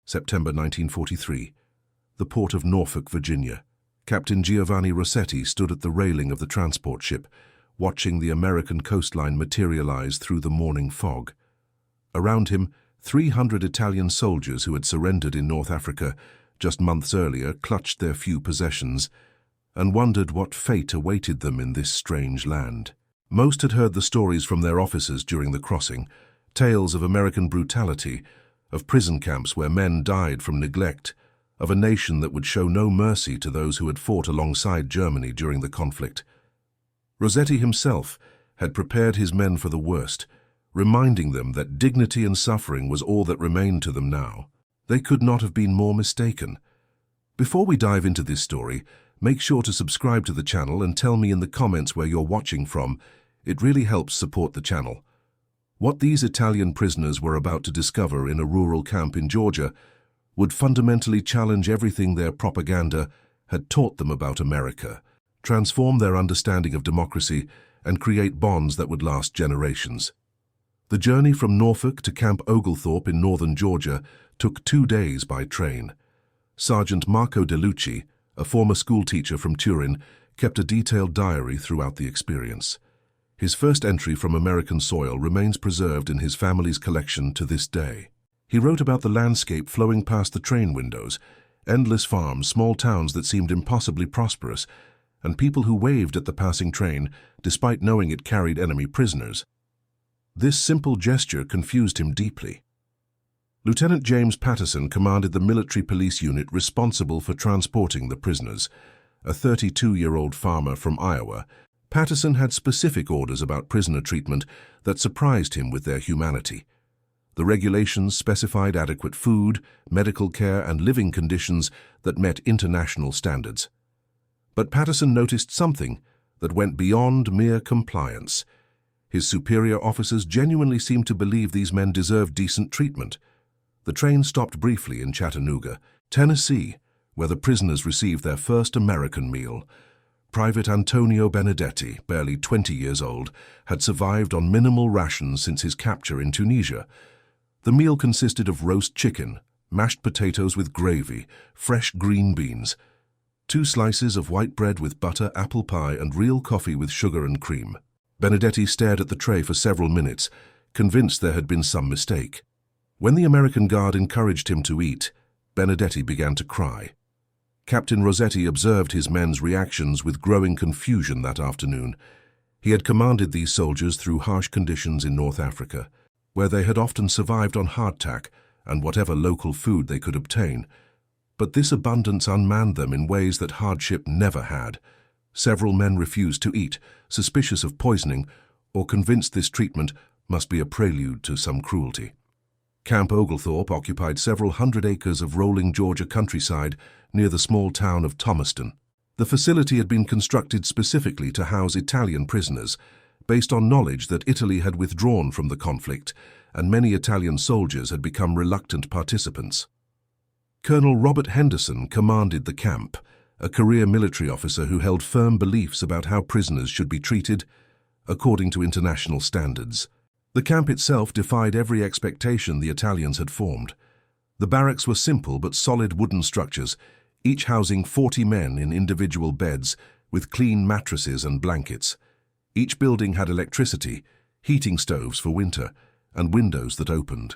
September 1943. The port of Norfolk, Virginia. Captain Giovanni Rossetti stood at the railing of the transport ship, watching the American coastline materialize through the morning fog. Around him, 300 Italian soldiers who had surrendered in North Africa just months earlier clutched their few possessions and wondered what fate awaited them in this strange land. Most had heard the stories from their officers during the crossing, tales of American brutality, of prison camps where men died from neglect, of a nation that would show no mercy to those who had fought alongside Germany during the conflict. Rossetti himself had prepared his men for the worst, reminding them that dignity and suffering was all that remained to them now. They could not have been more mistaken. Before we dive into this story, make sure to subscribe to the channel and tell me in the comments where you're watching from. It really helps support the channel. What these Italian prisoners were about to discover in a rural camp in Georgia would fundamentally challenge everything their propaganda had taught them about America, transform their understanding of democracy, and create bonds that would last generations. The journey from Norfolk to Camp Oglethorpe in northern Georgia took 2 days by train. Sergeant Marco DeLucci, a former schoolteacher from Turin, kept a detailed diary throughout the experience. His first entry from American soil remains preserved in his family's collection to this day. He wrote about the landscape flowing past the train windows, endless farms, small towns that seemed impossibly prosperous, and people who waved at the passing train despite knowing it carried enemy prisoners. This simple gesture confused him deeply. Lieutenant James Patterson commanded the military police unit responsible for transporting the prisoners. A 32-year-old farmer from Iowa, Patterson had specific orders about prisoner treatment that surprised him with their humanity. The regulations specified adequate food, medical care, and living conditions that met international standards. But Patterson noticed something that went beyond mere compliance. His superior officers genuinely seemed to believe these men deserved decent treatment. The train stopped briefly in Chattanooga, Tennessee, where the prisoners received their first American meal. Private Antonio Benedetti, barely 20 years old, had survived on minimal rations since his capture in Tunisia. The meal consisted of roast chicken, mashed potatoes with gravy, fresh green beans, 2 slices of white bread with butter, apple pie, and real coffee with sugar and cream. Benedetti stared at the tray for several minutes, convinced there had been some mistake. When the American guard encouraged him to eat, Benedetti began to cry. Captain Rossetti observed his men's reactions with growing confusion that afternoon. He had commanded these soldiers through harsh conditions in North Africa, where they had often survived on hardtack and whatever local food they could obtain. But this abundance unmanned them in ways that hardship never had. Several men refused to eat, suspicious of poisoning, or convinced this treatment must be a prelude to some cruelty. Camp Oglethorpe occupied several hundred acres of rolling Georgia countryside near the small town of Thomaston. The facility had been constructed specifically to house Italian prisoners, based on knowledge that Italy had withdrawn from the conflict, and many Italian soldiers had become reluctant participants. Colonel Robert Henderson commanded the camp, a career military officer who held firm beliefs about how prisoners should be treated according to international standards. The camp itself defied every expectation the Italians had formed. The barracks were simple but solid wooden structures, each housing 40 men in individual beds with clean mattresses and blankets. Each building had electricity, heating stoves for winter, and windows that opened.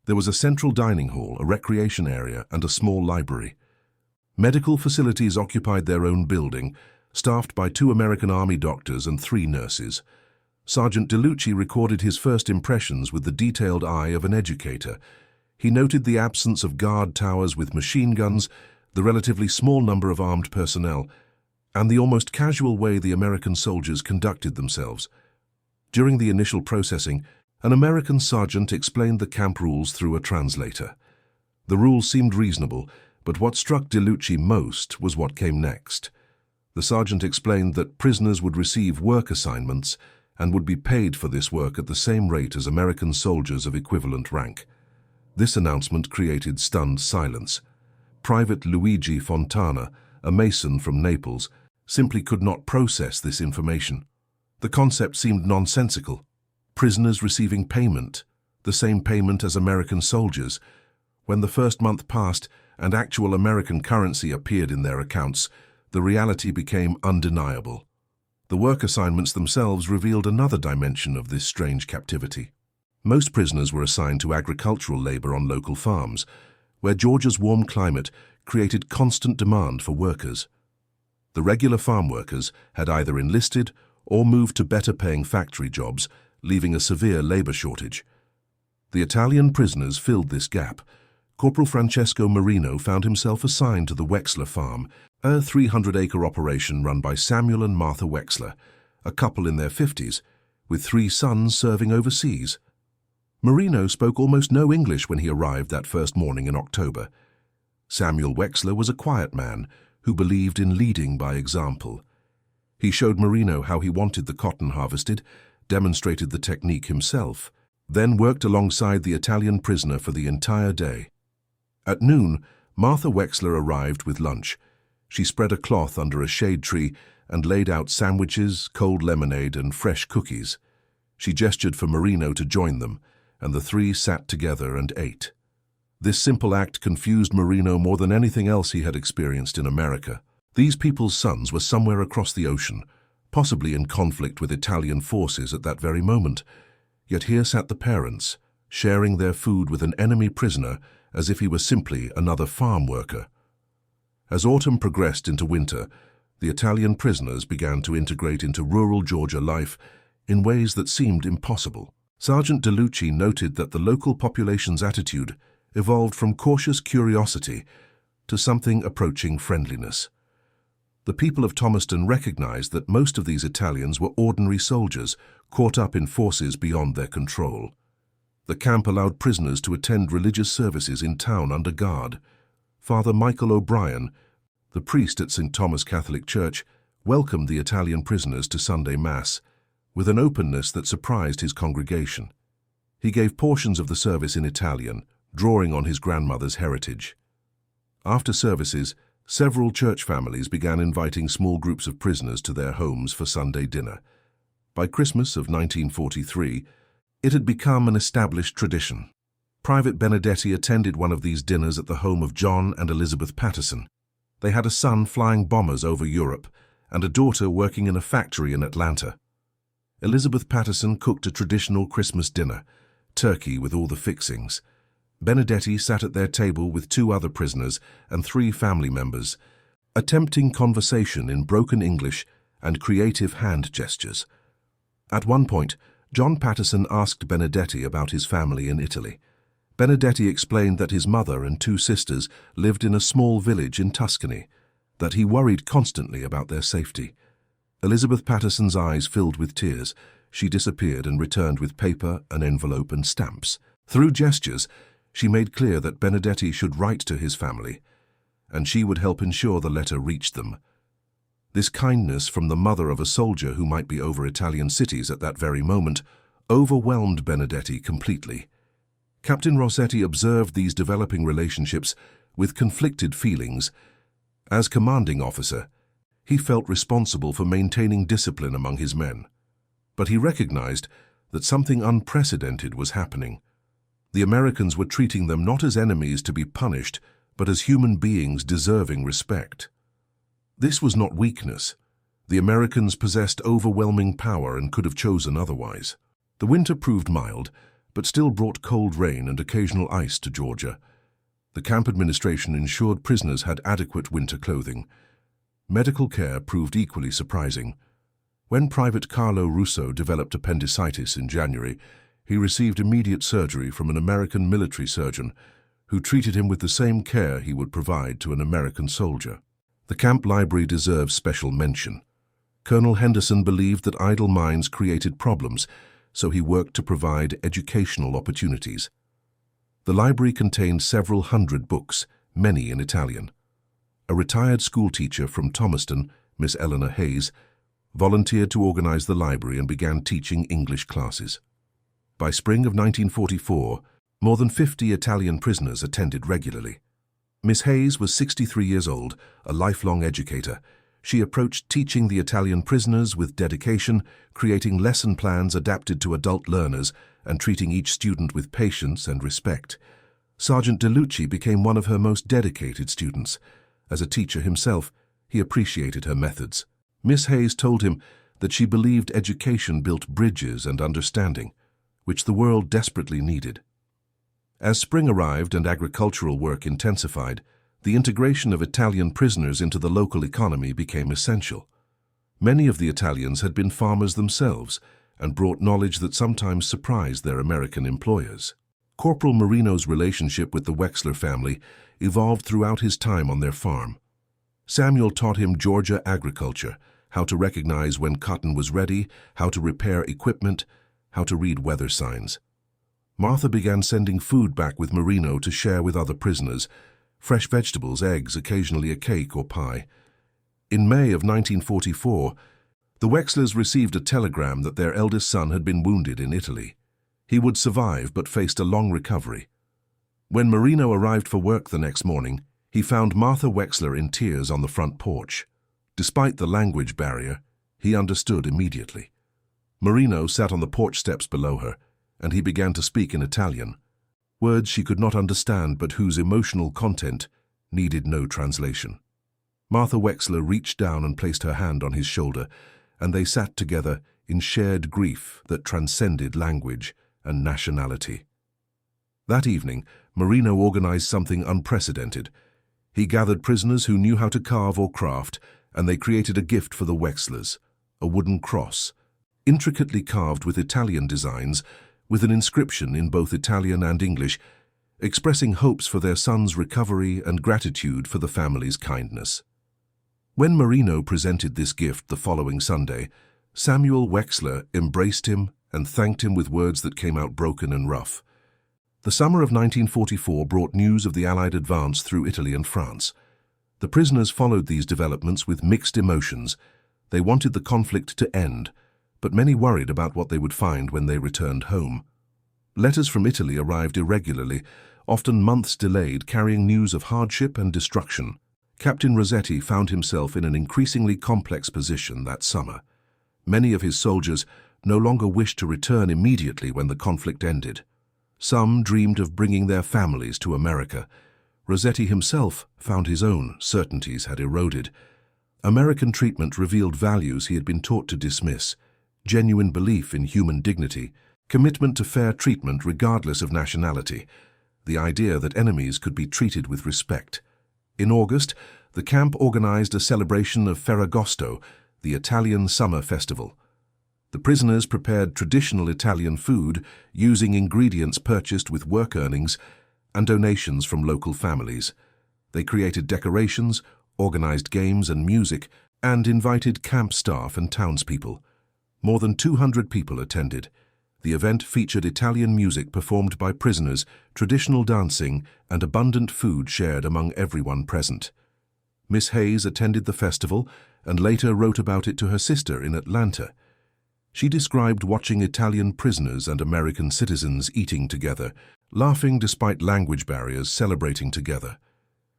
There was a central dining hall, a recreation area, and a small library. Medical facilities occupied their own building, staffed by 2 American Army doctors and 3 nurses. Sergeant DeLucci recorded his first impressions with the detailed eye of an educator. He noted the absence of guard towers with machine guns, the relatively small number of armed personnel, and the almost casual way the American soldiers conducted themselves. During the initial processing, an American sergeant explained the camp rules through a translator. The rules seemed reasonable, but what struck DeLucci most was what came next. The sergeant explained that prisoners would receive work assignments and would be paid for this work at the same rate as American soldiers of equivalent rank. This announcement created stunned silence. Private Luigi Fontana, a mason from Naples, simply could not process this information. The concept seemed nonsensical. Prisoners receiving payment, the same payment as American soldiers. When the first month passed and actual American currency appeared in their accounts, the reality became undeniable. The work assignments themselves revealed another dimension of this strange captivity. Most prisoners were assigned to agricultural labor on local farms, where Georgia's warm climate created constant demand for workers. The regular farm workers had either enlisted or moved to better-paying factory jobs, leaving a severe labor shortage. The Italian prisoners filled this gap. Corporal Francesco Marino found himself assigned to the Wexler farm, a 300-acre operation run by Samuel and Martha Wexler, a couple in their 50s, with 3 sons serving overseas. Marino spoke almost no English when he arrived that first morning in October. Samuel Wexler was a quiet man who believed in leading by example. He showed Marino how he wanted the cotton harvested, demonstrated the technique himself, then worked alongside the Italian prisoner for the entire day. At noon, Martha Wexler arrived with lunch. She spread a cloth under a shade tree and laid out sandwiches, cold lemonade, and fresh cookies. She gestured for Marino to join them, and the 3 sat together and ate. This simple act confused Marino more than anything else he had experienced in America. These people's sons were somewhere across the ocean, possibly in conflict with Italian forces at that very moment. Yet here sat the parents, sharing their food with an enemy prisoner as if he were simply another farm worker. As autumn progressed into winter, the Italian prisoners began to integrate into rural Georgia life in ways that seemed impossible. Sergeant DeLucci noted that the local population's attitude evolved from cautious curiosity to something approaching friendliness. The people of Thomaston recognized that most of these Italians were ordinary soldiers caught up in forces beyond their control. The camp allowed prisoners to attend religious services in town under guard. Father Michael O'Brien, the priest at St. Thomas Catholic Church, welcomed the Italian prisoners to Sunday Mass with an openness that surprised his congregation. He gave portions of the service in Italian, drawing on his grandmother's heritage. After services, several church families began inviting small groups of prisoners to their homes for Sunday dinner. By Christmas of 1943, it had become an established tradition. Private Benedetti attended one of these dinners at the home of John and Elizabeth Patterson. They had a son flying bombers over Europe and a daughter working in a factory in Atlanta. Elizabeth Patterson cooked a traditional Christmas dinner, turkey with all the fixings. Benedetti sat at their table with 2 other prisoners and 3 family members, attempting conversation in broken English and creative hand gestures. At one point, John Patterson asked Benedetti about his family in Italy. Benedetti explained that his mother and 2 sisters lived in a small village in Tuscany, that he worried constantly about their safety. Elizabeth Patterson's eyes filled with tears. She disappeared and returned with paper, an envelope, and stamps. Through gestures, she made clear that Benedetti should write to his family, and she would help ensure the letter reached them. This kindness from the mother of a soldier who might be over Italian cities at that very moment overwhelmed Benedetti completely. Captain Rossetti observed these developing relationships with conflicted feelings. As commanding officer, he felt responsible for maintaining discipline among his men. But he recognized that something unprecedented was happening. The Americans were treating them not as enemies to be punished, but as human beings deserving respect. This was not weakness. The Americans possessed overwhelming power and could have chosen otherwise. The winter proved mild, but still brought cold rain and occasional ice to Georgia. The camp administration ensured prisoners had adequate winter clothing. Medical care proved equally surprising. When Private Carlo Russo developed appendicitis in January, he received immediate surgery from an American military surgeon who treated him with the same care he would provide to an American soldier. The camp library deserves special mention. Colonel Henderson believed that idle minds created problems, so he worked to provide educational opportunities. The library contained several hundred books, many in Italian. A retired schoolteacher from Thomaston, Miss Eleanor Hayes, volunteered to organize the library and began teaching English classes. By spring of 1944, more than 50 Italian prisoners attended regularly. Miss Hayes was 63 years old, a lifelong educator. She approached teaching the Italian prisoners with dedication, creating lesson plans adapted to adult learners and treating each student with patience and respect. Sergeant DeLucci became one of her most dedicated students. As a teacher himself, he appreciated her methods. Miss Hayes told him that she believed education built bridges and understanding, which the world desperately needed. As spring arrived and agricultural work intensified, the integration of Italian prisoners into the local economy became essential. Many of the Italians had been farmers themselves and brought knowledge that sometimes surprised their American employers. Corporal Marino's relationship with the Wexler family evolved throughout his time on their farm. Samuel taught him Georgia agriculture, how to recognize when cotton was ready, how to repair equipment, how to read weather signs. Martha began sending food back with Marino to share with other prisoners, fresh vegetables, eggs, occasionally a cake or pie. In May of 1944, the Wexlers received a telegram that their eldest son had been wounded in Italy. He would survive but faced a long recovery. When Marino arrived for work the next morning, he found Martha Wexler in tears on the front porch. Despite the language barrier, he understood immediately. Marino sat on the porch steps below her, and he began to speak in Italian, words she could not understand but whose emotional content needed no translation. Martha Wexler reached down and placed her hand on his shoulder, and they sat together in shared grief that transcended language and nationality. That evening, Marino organized something unprecedented. He gathered prisoners who knew how to carve or craft, and they created a gift for the Wexlers, a wooden cross, intricately carved with Italian designs, with an inscription in both Italian and English, expressing hopes for their son's recovery and gratitude for the family's kindness. When Marino presented this gift the following Sunday, Samuel Wexler embraced him and thanked him with words that came out broken and rough. The summer of 1944 brought news of the Allied advance through Italy and France. The prisoners followed these developments with mixed emotions. They wanted the conflict to end, but many worried about what they would find when they returned home. Letters from Italy arrived irregularly, often months delayed, carrying news of hardship and destruction. Captain Rossetti found himself in an increasingly complex position that summer. Many of his soldiers no longer wished to return immediately when the conflict ended. Some dreamed of bringing their families to America. Rossetti himself found his own certainties had eroded. American treatment revealed values he had been taught to dismiss: genuine belief in human dignity, commitment to fair treatment regardless of nationality, the idea that enemies could be treated with respect. In August, the camp organized a celebration of Ferragosto, the Italian summer festival. The prisoners prepared traditional Italian food using ingredients purchased with work earnings and donations from local families. They created decorations, organized games and music, and invited camp staff and townspeople. More than 200 people attended. The event featured Italian music performed by prisoners, traditional dancing, and abundant food shared among everyone present. Miss Hayes attended the festival and later wrote about it to her sister in Atlanta. She described watching Italian prisoners and American citizens eating together, laughing despite language barriers, celebrating together.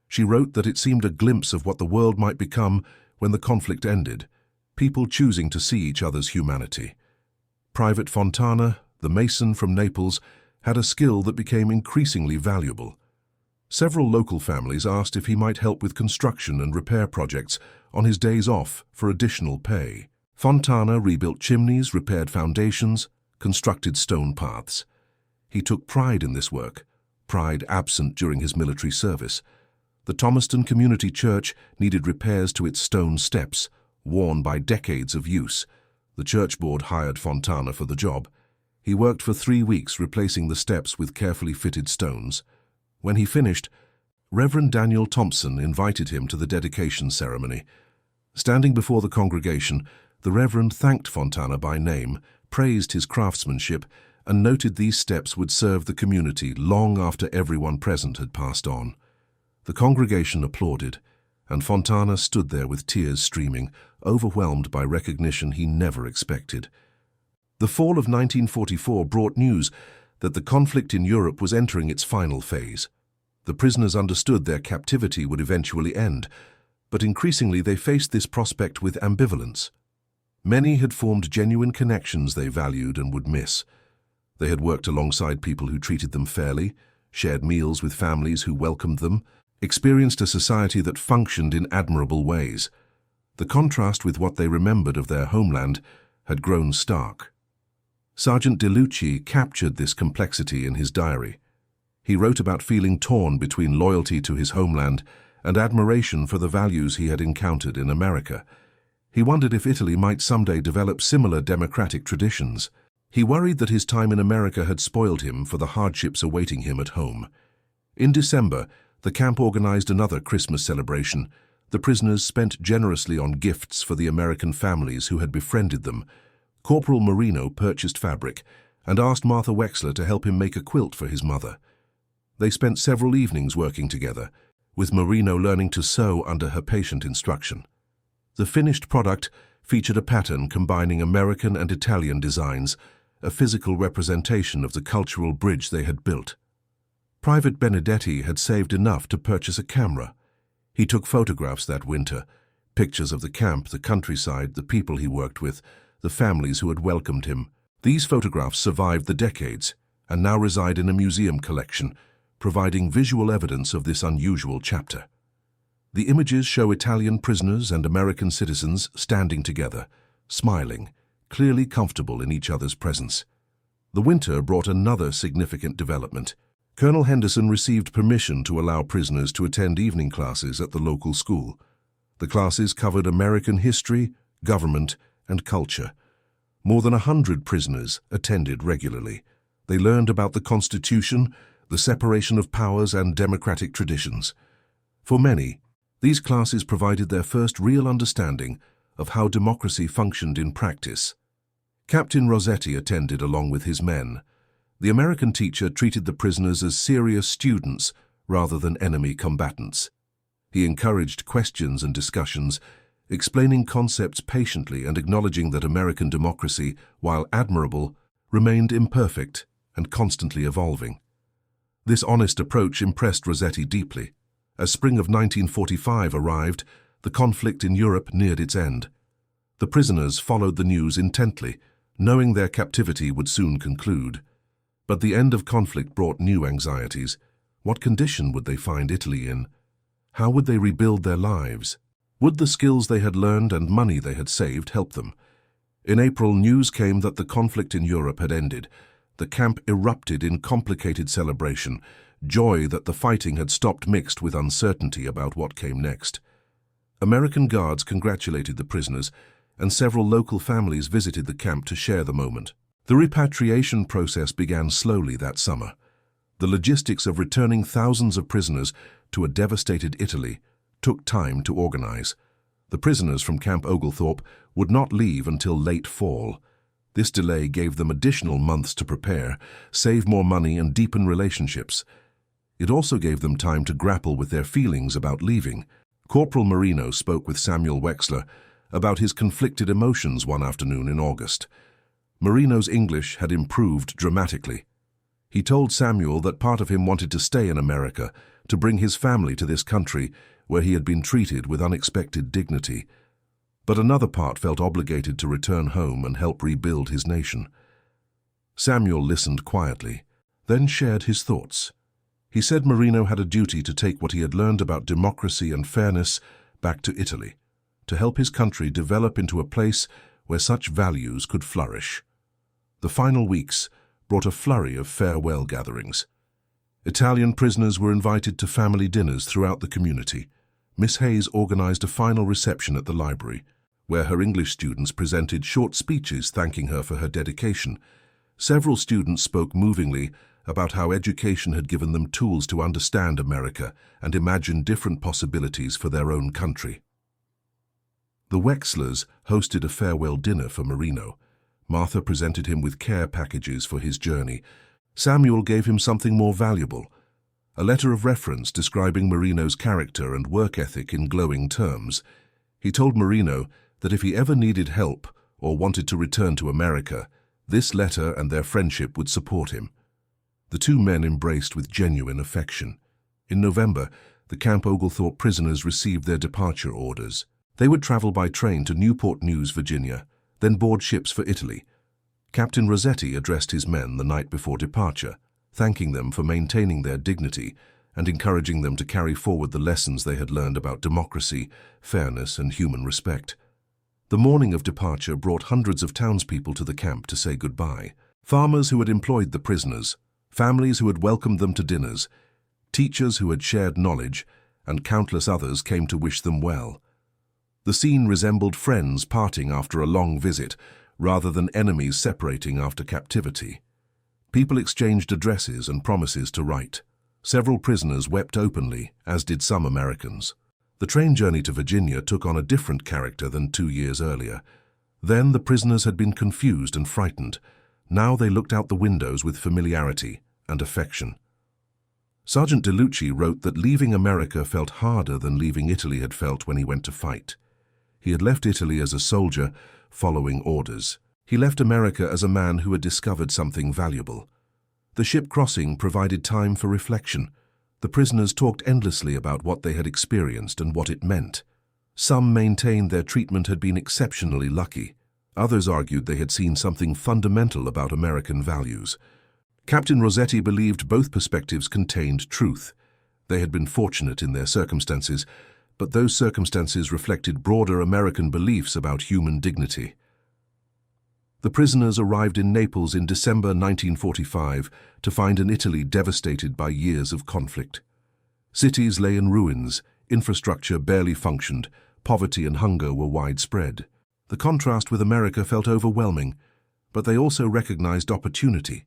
She wrote that it seemed a glimpse of what the world might become when the conflict ended, people choosing to see each other's humanity. Private Fontana, the mason from Naples, had a skill that became increasingly valuable. Several local families asked if he might help with construction and repair projects on his days off for additional pay. Fontana rebuilt chimneys, repaired foundations, constructed stone paths. He took pride in this work, pride absent during his military service. The Thomaston Community Church needed repairs to its stone steps, worn by decades of use. The church board hired Fontana for the job. He worked for 3 weeks replacing the steps with carefully fitted stones. When he finished, Reverend Daniel Thompson invited him to the dedication ceremony. Standing before the congregation, the Reverend thanked Fontana by name, praised his craftsmanship, and noted these steps would serve the community long after everyone present had passed on. The congregation applauded, and Fontana stood there with tears streaming, overwhelmed by recognition he never expected. The fall of 1944 brought news that the conflict in Europe was entering its final phase. The prisoners understood their captivity would eventually end, but increasingly they faced this prospect with ambivalence. Many had formed genuine connections they valued and would miss. They had worked alongside people who treated them fairly, shared meals with families who welcomed them, experienced a society that functioned in admirable ways. The contrast with what they remembered of their homeland had grown stark. Sergeant DeLucci captured this complexity in his diary. He wrote about feeling torn between loyalty to his homeland and admiration for the values he had encountered in America. He wondered if Italy might someday develop similar democratic traditions. He worried that his time in America had spoiled him for the hardships awaiting him at home. In December, the camp organized another Christmas celebration. The prisoners spent generously on gifts for the American families who had befriended them. Corporal Marino purchased fabric and asked Martha Wexler to help him make a quilt for his mother. They spent several evenings working together, with Marino learning to sew under her patient instruction. The finished product featured a pattern combining American and Italian designs, a physical representation of the cultural bridge they had built. Private Benedetti had saved enough to purchase a camera. He took photographs that winter, pictures of the camp, the countryside, the people he worked with, the families who had welcomed him. These photographs survived the decades and now reside in a museum collection, providing visual evidence of this unusual chapter. The images show Italian prisoners and American citizens standing together, smiling, clearly comfortable in each other's presence. The winter brought another significant development. Colonel Henderson received permission to allow prisoners to attend evening classes at the local school. The classes covered American history, government, and culture. More than 100 prisoners attended regularly. They learned about the Constitution, the separation of powers, and democratic traditions. For many, these classes provided their first real understanding of how democracy functioned in practice. Captain Rossetti attended along with his men. The American teacher treated the prisoners as serious students rather than enemy combatants. He encouraged questions and discussions, explaining concepts patiently and acknowledging that American democracy, while admirable, remained imperfect and constantly evolving. This honest approach impressed Rossetti deeply. As spring of 1945 arrived, the conflict in Europe neared its end. The prisoners followed the news intently, knowing their captivity would soon conclude. But the end of conflict brought new anxieties. What condition would they find Italy in? How would they rebuild their lives? Would the skills they had learned and money they had saved help them? In April, news came that the conflict in Europe had ended. The camp erupted in complicated celebration, joy that the fighting had stopped mixed with uncertainty about what came next. American guards congratulated the prisoners, and several local families visited the camp to share the moment. The repatriation process began slowly that summer. The logistics of returning thousands of prisoners to a devastated Italy took time to organize. The prisoners from Camp Oglethorpe would not leave until late fall. This delay gave them additional months to prepare, save more money, and deepen relationships. It also gave them time to grapple with their feelings about leaving. Corporal Marino spoke with Samuel Wexler about his conflicted emotions one afternoon in August. Marino's English had improved dramatically. He told Samuel that part of him wanted to stay in America, to bring his family to this country where he had been treated with unexpected dignity. But another part felt obligated to return home and help rebuild his nation. Samuel listened quietly, then shared his thoughts. He said Marino had a duty to take what he had learned about democracy and fairness back to Italy, to help his country develop into a place where such values could flourish. The final weeks brought a flurry of farewell gatherings. Italian prisoners were invited to family dinners throughout the community. Miss Hayes organized a final reception at the library, where her English students presented short speeches thanking her for her dedication. Several students spoke movingly about how education had given them tools to understand America and imagine different possibilities for their own country. The Wexlers hosted a farewell dinner for Marino. Martha presented him with care packages for his journey. Samuel gave him something more valuable, a letter of reference describing Marino's character and work ethic in glowing terms. He told Marino that if he ever needed help or wanted to return to America, this letter and their friendship would support him. The two men embraced with genuine affection. In November, the Camp Oglethorpe prisoners received their departure orders. They would travel by train to Newport News, Virginia, then board ships for Italy. Captain Rossetti addressed his men the night before departure. thanking them for maintaining their dignity and encouraging them to carry forward the lessons they had learned about democracy, fairness, and human respect. The morning of departure brought hundreds of townspeople to the camp to say goodbye. Farmers who had employed the prisoners, families who had welcomed them to dinners, teachers who had shared knowledge, and countless others came to wish them well. The scene resembled friends parting after a long visit, rather than enemies separating after captivity. People exchanged addresses and promises to write. Several prisoners wept openly, as did some Americans. The train journey to Virginia took on a different character than 2 years earlier. Then the prisoners had been confused and frightened. Now they looked out the windows with familiarity and affection. Sergeant DeLucci wrote that leaving America felt harder than leaving Italy had felt when he went to fight. He had left Italy as a soldier, following orders. He left America as a man who had discovered something valuable. The ship crossing provided time for reflection. The prisoners talked endlessly about what they had experienced and what it meant. Some maintained their treatment had been exceptionally lucky. Others argued they had seen something fundamental about American values. Captain Rossetti believed both perspectives contained truth. They had been fortunate in their circumstances, but those circumstances reflected broader American beliefs about human dignity. The prisoners arrived in Naples in December 1945 to find an Italy devastated by years of conflict. Cities lay in ruins, infrastructure barely functioned, poverty and hunger were widespread. The contrast with America felt overwhelming, but they also recognized opportunity.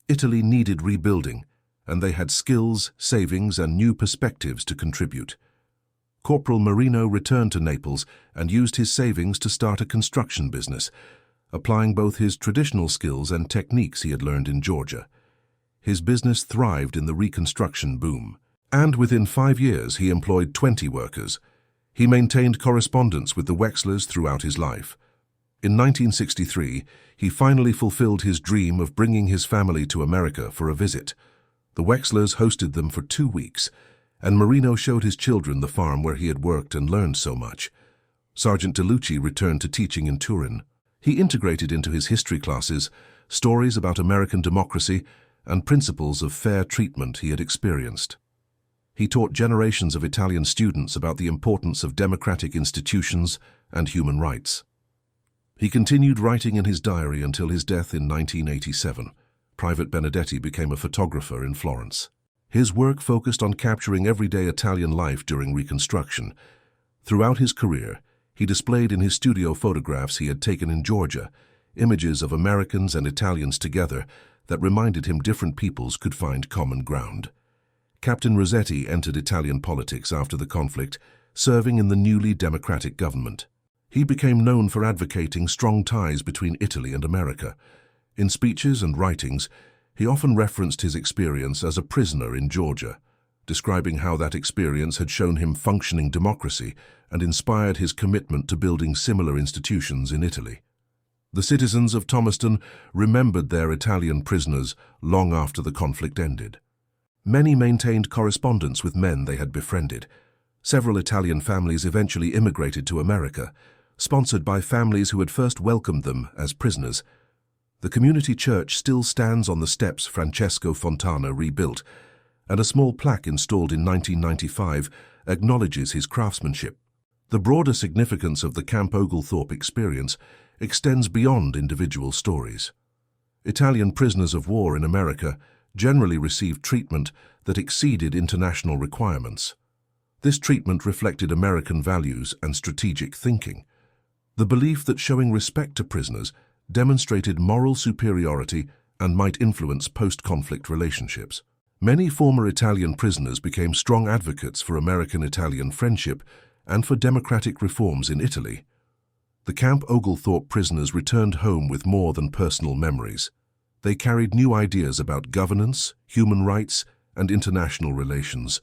Italy needed rebuilding, and they had skills, savings, and new perspectives to contribute. Corporal Marino returned to Naples and used his savings to start a construction business, applying both his traditional skills and techniques he had learned in Georgia. His business thrived in the reconstruction boom, and within 5 years he employed 20 workers. He maintained correspondence with the Wexlers throughout his life. In 1963, he finally fulfilled his dream of bringing his family to America for a visit. The Wexlers hosted them for 2 weeks, and Marino showed his children the farm where he had worked and learned so much. Sergeant DeLucci returned to teaching in Turin. He integrated into his history classes stories about American democracy and principles of fair treatment he had experienced. He taught generations of Italian students about the importance of democratic institutions and human rights. He continued writing in his diary until his death in 1987. Private Benedetti became a photographer in Florence. His work focused on capturing everyday Italian life during Reconstruction. Throughout his career, he displayed in his studio photographs he had taken in Georgia, images of Americans and Italians together that reminded him different peoples could find common ground. Captain Rossetti entered Italian politics after the conflict, serving in the newly democratic government. He became known for advocating strong ties between Italy and America. In speeches and writings, he often referenced his experience as a prisoner in Georgia, describing how that experience had shown him functioning democracy and inspired his commitment to building similar institutions in Italy. The citizens of Thomaston remembered their Italian prisoners long after the conflict ended. Many maintained correspondence with men they had befriended. Several Italian families eventually immigrated to America, sponsored by families who had first welcomed them as prisoners. The community church still stands on the steps Francesco Fontana rebuilt, and a small plaque installed in 1995 acknowledges his craftsmanship. The broader significance of the Camp Oglethorpe experience extends beyond individual stories. Italian prisoners of war in America generally received treatment that exceeded international requirements. This treatment reflected American values and strategic thinking. The belief that showing respect to prisoners demonstrated moral superiority and might influence post-conflict relationships. Many former Italian prisoners became strong advocates for American-Italian friendship and for democratic reforms in Italy. The Camp Oglethorpe prisoners returned home with more than personal memories. They carried new ideas about governance, human rights, and international relations.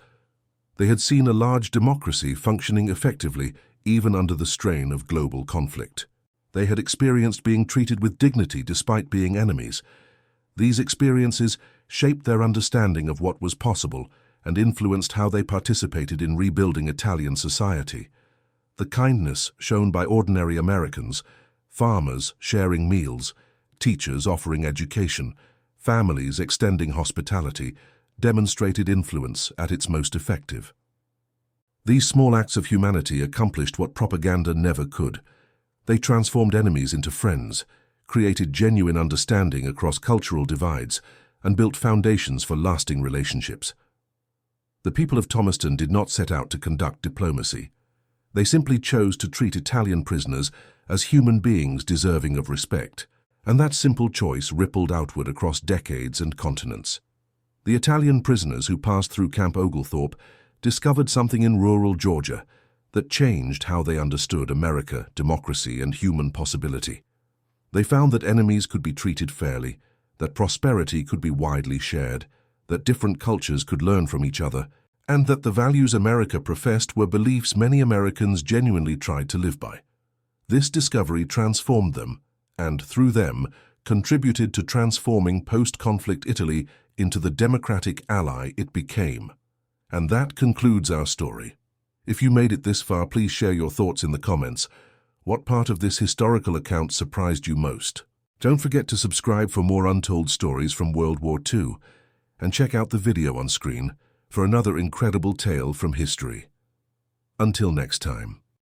They had seen a large democracy functioning effectively even under the strain of global conflict. They had experienced being treated with dignity despite being enemies. These experiences shaped their understanding of what was possible and influenced how they participated in rebuilding Italian society. The kindness shown by ordinary Americans, farmers sharing meals, teachers offering education, families extending hospitality, demonstrated influence at its most effective. These small acts of humanity accomplished what propaganda never could. They transformed enemies into friends, created genuine understanding across cultural divides, and built foundations for lasting relationships. The people of Thomaston did not set out to conduct diplomacy. They simply chose to treat Italian prisoners as human beings deserving of respect, and that simple choice rippled outward across decades and continents. The Italian prisoners who passed through Camp Oglethorpe discovered something in rural Georgia that changed how they understood America, democracy, and human possibility. They found that enemies could be treated fairly, that prosperity could be widely shared, that different cultures could learn from each other, and that the values America professed were beliefs many Americans genuinely tried to live by. This discovery transformed them, and through them, contributed to transforming post-conflict Italy into the democratic ally it became. And that concludes our story. If you made it this far, please share your thoughts in the comments. What part of this historical account surprised you most? Don't forget to subscribe for more untold stories from World War II, and check out the video on screen for another incredible tale from history. Until next time.